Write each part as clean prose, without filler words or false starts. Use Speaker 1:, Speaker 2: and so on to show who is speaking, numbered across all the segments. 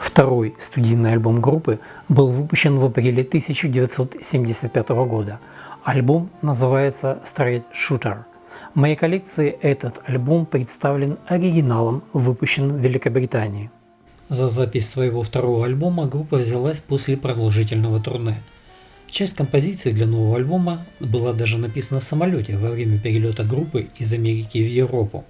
Speaker 1: Второй студийный альбом группы был выпущен в апреле 1975 года. Альбом называется Straight Shooter. В моей коллекции этот альбом представлен оригиналом, выпущенным в Великобритании. За запись своего второго альбома группа взялась после продолжительного турне. Часть композиций для нового альбома была даже написана в самолете во время перелета группы из Америки в Европу.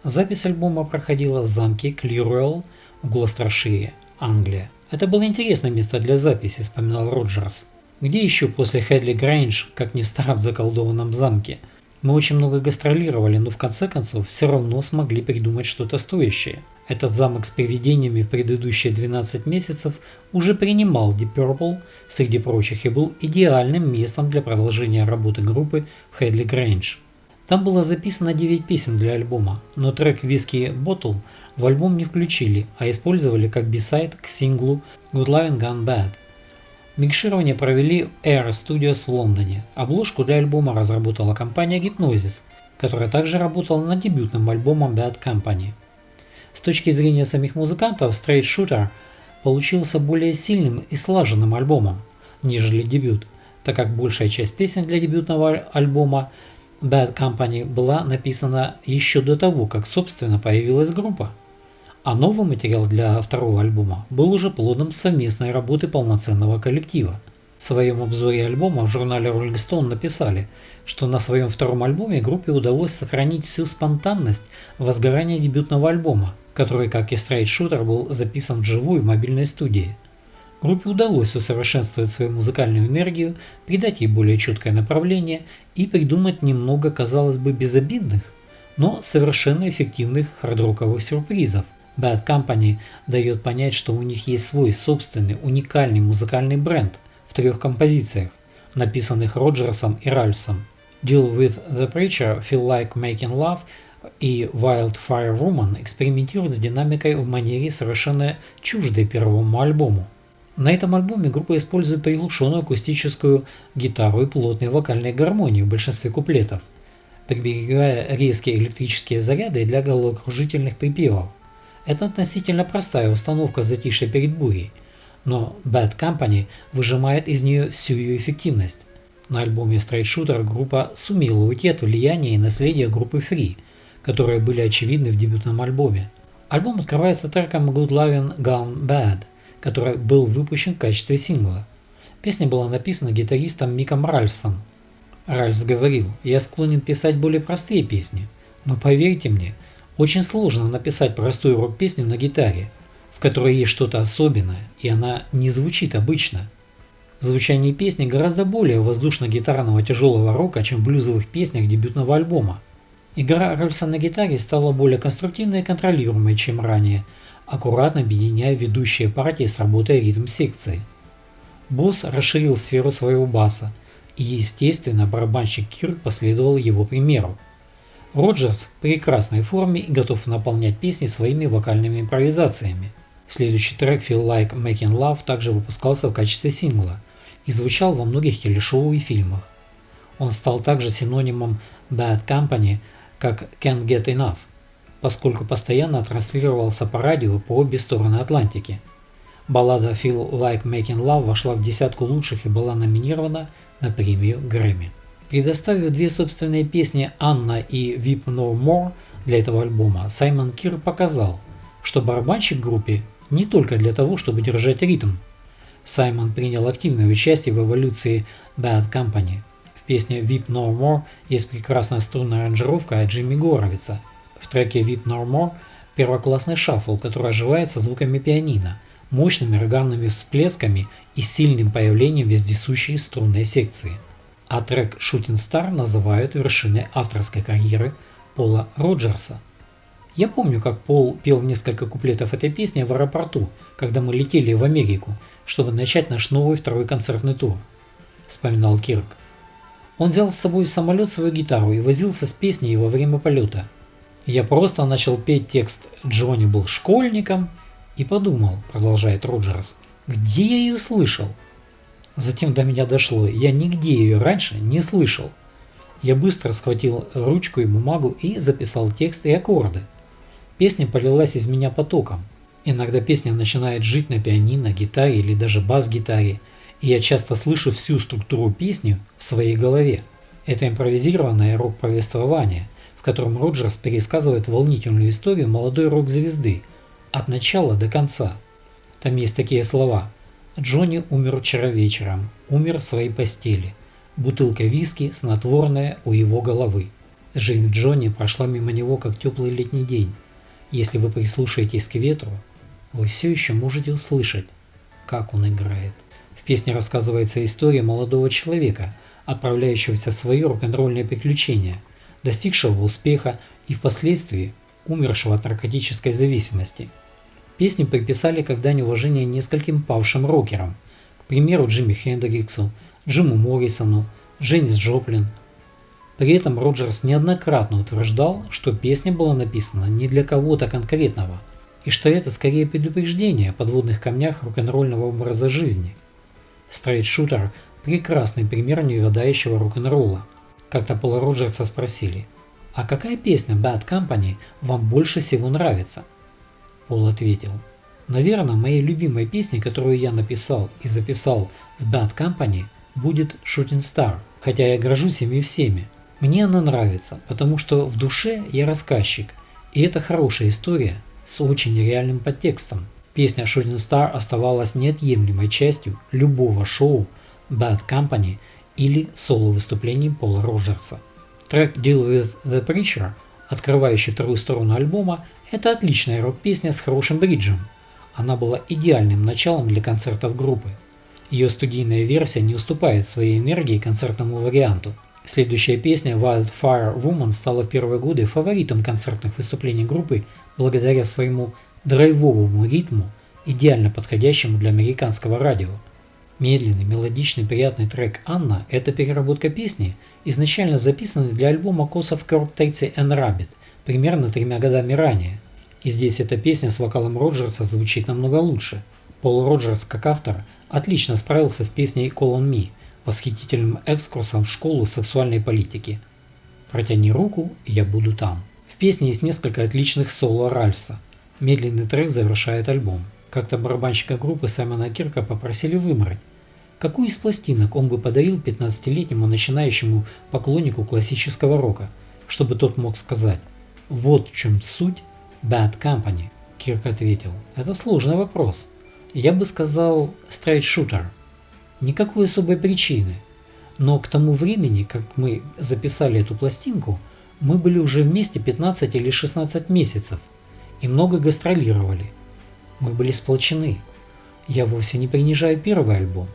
Speaker 1: Запись альбома проходила в замке Клируэлл в Глостершире, Англия. Это было интересное место для записи, вспоминал Роджерс. Где еще после Хедли Грейндж, как не в старом заколдованном замке? Мы очень много гастролировали, но в конце концов все равно смогли придумать что-то стоящее. Этот замок с привидениями в предыдущие 12 месяцев уже принимал Deep Purple, среди прочих, и был идеальным местом для продолжения работы группы в Хедли Грейндж. Там было записано 9 песен для альбома, но трек Whiskey Bottle в альбом не включили, а использовали как бисайд к синглу Good Lovin' Gone Bad. Микширование провели в Air Studios в Лондоне. Обложку для альбома разработала компания Hypnosis, которая также работала над дебютным альбомом Bad Company. С точки зрения самих музыкантов, Straight Shooter получился более сильным и слаженным альбомом, нежели дебют, так как большая часть песен для дебютного альбома Bad Company была написана еще до того, как собственно появилась группа. А новый материал для второго альбома был уже плодом совместной работы полноценного коллектива. В своем обзоре альбома в журнале Rolling Stone написали, что на своем втором альбоме группе удалось сохранить всю спонтанность возгорания дебютного альбома, который, как и Straight Shooter, был записан вживую в мобильной студии. Группе удалось усовершенствовать свою музыкальную энергию, придать ей более четкое направление и придумать немного, казалось бы, безобидных, но совершенно эффективных хард-роковых сюрпризов. Bad Company дает понять, что у них есть свой собственный уникальный музыкальный бренд в 3 композициях, написанных Роджерсом и Ральфсом. Deal with the Preacher, Feel Like Making Love и Wildfire Woman экспериментируют с динамикой в манере, совершенно чуждой первому альбому. На этом альбоме группа использует приглушенную акустическую гитару и плотные вокальные гармонии в большинстве куплетов, приберегая резкие электрические заряды для головокружительных припевов. Это относительно простая установка затишья перед бурей, но Bad Company выжимает из нее всю ее эффективность. На альбоме Straight Shooter группа сумела уйти от влияния и наследия группы Free, которые были очевидны в дебютном альбоме. Альбом открывается треком Good Lovin' Gone Bad, который был выпущен в качестве сингла. Песня была написана гитаристом Миком Ральфсом. Ральфс говорил: «Я склонен писать более простые песни, но поверьте мне, очень сложно написать простую рок-песню на гитаре, в которой есть что-то особенное, и она не звучит обычно». Звучание песни гораздо более воздушно-гитарного тяжелого рока, чем в блюзовых песнях дебютного альбома. Игра Ральфса на гитаре стала более конструктивной и контролируемой, чем ранее, аккуратно объединяя ведущие партии с работой ритм-секции. Босс расширил сферу своего баса, и, естественно, барабанщик Кирк последовал его примеру. Роджерс в прекрасной форме и готов наполнять песни своими вокальными импровизациями. Следующий трек Feel Like Making Love также выпускался в качестве сингла и звучал во многих телешоу и фильмах. Он стал также синонимом Bad Company, как Can't Get Enough, поскольку постоянно транслировался по радио по обе стороны Атлантики. Баллада Feel Like Making Love вошла в десятку лучших и была номинирована на премию Грэмми. Предоставив 2 собственные песни «Анна» и «Weep No More» для этого альбома, Саймон Кир показал, что барабанщик в группе не только для того, чтобы держать ритм. Саймон принял активное участие в эволюции Bad Company. В песне «Weep No More» есть прекрасная струнная аранжировка от Джимми Горовица. В треке «Weep No More» первоклассный шаффл, который оживается звуками пианино, мощными органными всплесками и сильным появлением вездесущей струнной секции. А трек «Shooting Star» называют вершиной авторской карьеры Пола Роджерса. Я помню, как Пол пел несколько куплетов этой песни в аэропорту, когда мы летели в Америку, чтобы начать наш новый второй концертный тур, вспоминал Кирк. Он взял с собой в самолет свою гитару и возился с песней во время полета. Я просто начал петь текст «Джонни был школьником» и подумал, продолжает Роджерс, где я ее слышал? Затем до меня дошло, я нигде ее раньше не слышал. Я быстро схватил ручку и бумагу и записал текст и аккорды. Песня полилась из меня потоком. Иногда песня начинает жить на пианино, гитаре или даже бас-гитаре, и я часто слышу всю структуру песни в своей голове. Это импровизированное рок-повествование, в котором Роджерс пересказывает волнительную историю молодой рок-звезды от начала до конца. Там есть такие слова: «Джонни умер вчера вечером, умер в своей постели. Бутылка виски, снотворная у его головы. Жизнь Джонни прошла мимо него, как теплый летний день. Если вы прислушаетесь к ветру, вы все еще можете услышать, как он играет». В песне рассказывается история молодого человека, отправляющегося в свои рок-н-ролльные приключения, достигшего успеха и впоследствии умершего от наркотической зависимости. Песню приписали как дань уважения нескольким павшим рокерам, к примеру Джимми Хендриксу, Джиму Моррисону, Дженнис Джоплин. При этом Роджерс неоднократно утверждал, что песня была написана не для кого-то конкретного, и что это скорее предупреждение о подводных камнях рок-н-ролльного образа жизни. Straight Shooter – прекрасный пример невядающего рок-н-ролла. Как-то Пола Роджерса спросили: «А какая песня Bad Company вам больше всего нравится?» Пол ответил: «Наверное, моей любимой песней, которую я написал и записал с Bad Company, будет Shooting Star, хотя я горжусь ими всеми. Мне она нравится, потому что в душе я рассказчик, и это хорошая история с очень реальным подтекстом». Песня Shooting Star оставалась неотъемлемой частью любого шоу Bad Company или соло-выступлений Пола Роджерса. Трек Deal with the Preacher, открывающий вторую сторону альбома, это отличная рок-песня с хорошим бриджем. Она была идеальным началом для концертов группы. Ее студийная версия не уступает своей энергии концертному варианту. Следующая песня Wildfire Woman стала в первые годы фаворитом концертных выступлений группы благодаря своему драйвовому ритму, идеально подходящему для американского радио. Медленный, мелодичный, приятный трек «Анна» – это переработка песни, изначально записанной для альбома Cause of Kirk Tatsy and Rabbit примерно 3 годами ранее. И здесь эта песня с вокалом Роджерса звучит намного лучше. Пол Роджерс, как автор, отлично справился с песней Call on Me, восхитительным экскурсом в школу сексуальной политики. «Протяни руку, я буду там». В песне есть несколько отличных соло Ральфса. Медленный трек завершает альбом. Как-то барабанщика группы Саймона Кирка попросили выбрать, какую из пластинок он бы подарил 15-летнему начинающему поклоннику классического рока, чтобы тот мог сказать: «Вот в чем суть Bad Company». Кирк ответил: «Это сложный вопрос. Я бы сказал Straight Shooter. Никакой особой причины. Но к тому времени, как мы записали эту пластинку, мы были уже вместе 15 или 16 месяцев и много гастролировали. Мы были сплочены. Я вовсе не принижаю первый альбом.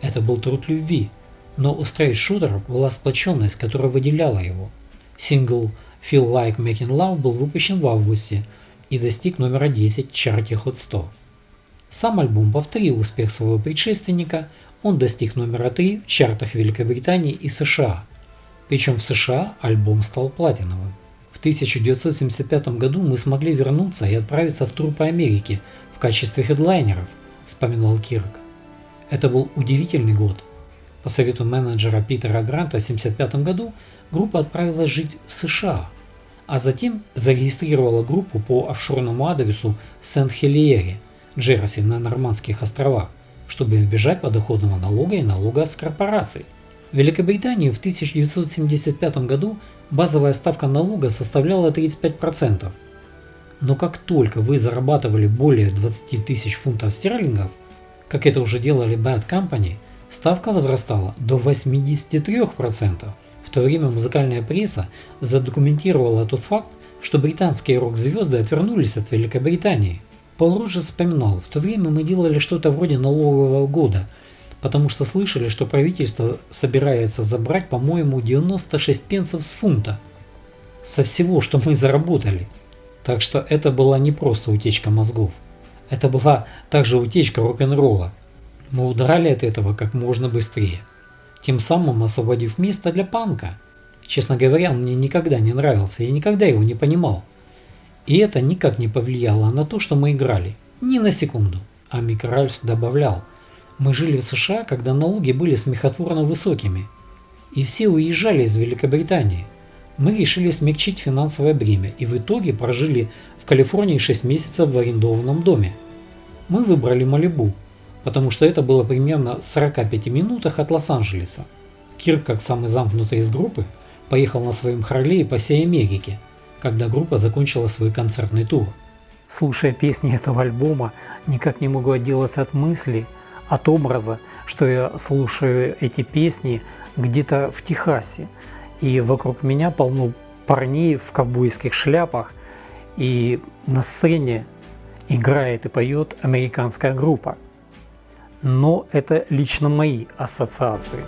Speaker 1: Это был труд любви. Но у Straight Shooter была сплоченность, которая выделяла его. Сингл Feel Like Making Love был выпущен в августе и достиг номера 10 в чарте Hot 100. Сам альбом повторил успех своего предшественника, он достиг номера 3 в чартах Великобритании и США. Причем в США альбом стал платиновым. В 1975 году мы смогли вернуться и отправиться в тур по Америке в качестве хедлайнеров, вспоминал Кирк. Это был удивительный год. По совету менеджера Питера Гранта в 1975 году группа отправилась жить в США, а затем зарегистрировала группу по офшорному адресу в Сент-Хелиере, Джерси на Нормандских островах, чтобы избежать подоходного налога и налога с корпораций. В Великобритании в 1975 году базовая ставка налога составляла 35%. Но как только вы зарабатывали более 20 тысяч фунтов стерлингов, как это уже делали Bad Company, ставка возрастала до 83%. В то время музыкальная пресса задокументировала тот факт, что британские рок-звезды отвернулись от Великобритании. Пол Роджерс вспоминал: в то время мы делали что-то вроде налогового года, потому что слышали, что правительство собирается забрать, по-моему, 96 пенсов с фунта. Со всего, что мы заработали. Так что это была не просто утечка мозгов. Это была также утечка рок-н-ролла. Мы удрали от этого как можно быстрее, тем самым освободив место для панка. Честно говоря, он мне никогда не нравился, я никогда его не понимал. И это никак не повлияло на то, что мы играли. Ни на секунду. А Мик Ральфс добавлял: мы жили в США, когда налоги были смехотворно высокими. И все уезжали из Великобритании. Мы решили смягчить финансовое бремя и в итоге прожили в Калифорнии 6 месяцев в арендованном доме. Мы выбрали Малибу, потому что это было примерно в 45 минутах от Лос-Анджелеса. Кирк, как самый замкнутый из группы, поехал на своем Харлее по всей Америке, когда группа закончила свой концертный тур. Слушая песни этого альбома, никак не могу отделаться от мысли, от образа, что я слушаю эти песни где-то в Техасе, и вокруг меня полно парней в ковбойских шляпах, и на сцене играет и поет американская группа. Но это лично мои ассоциации.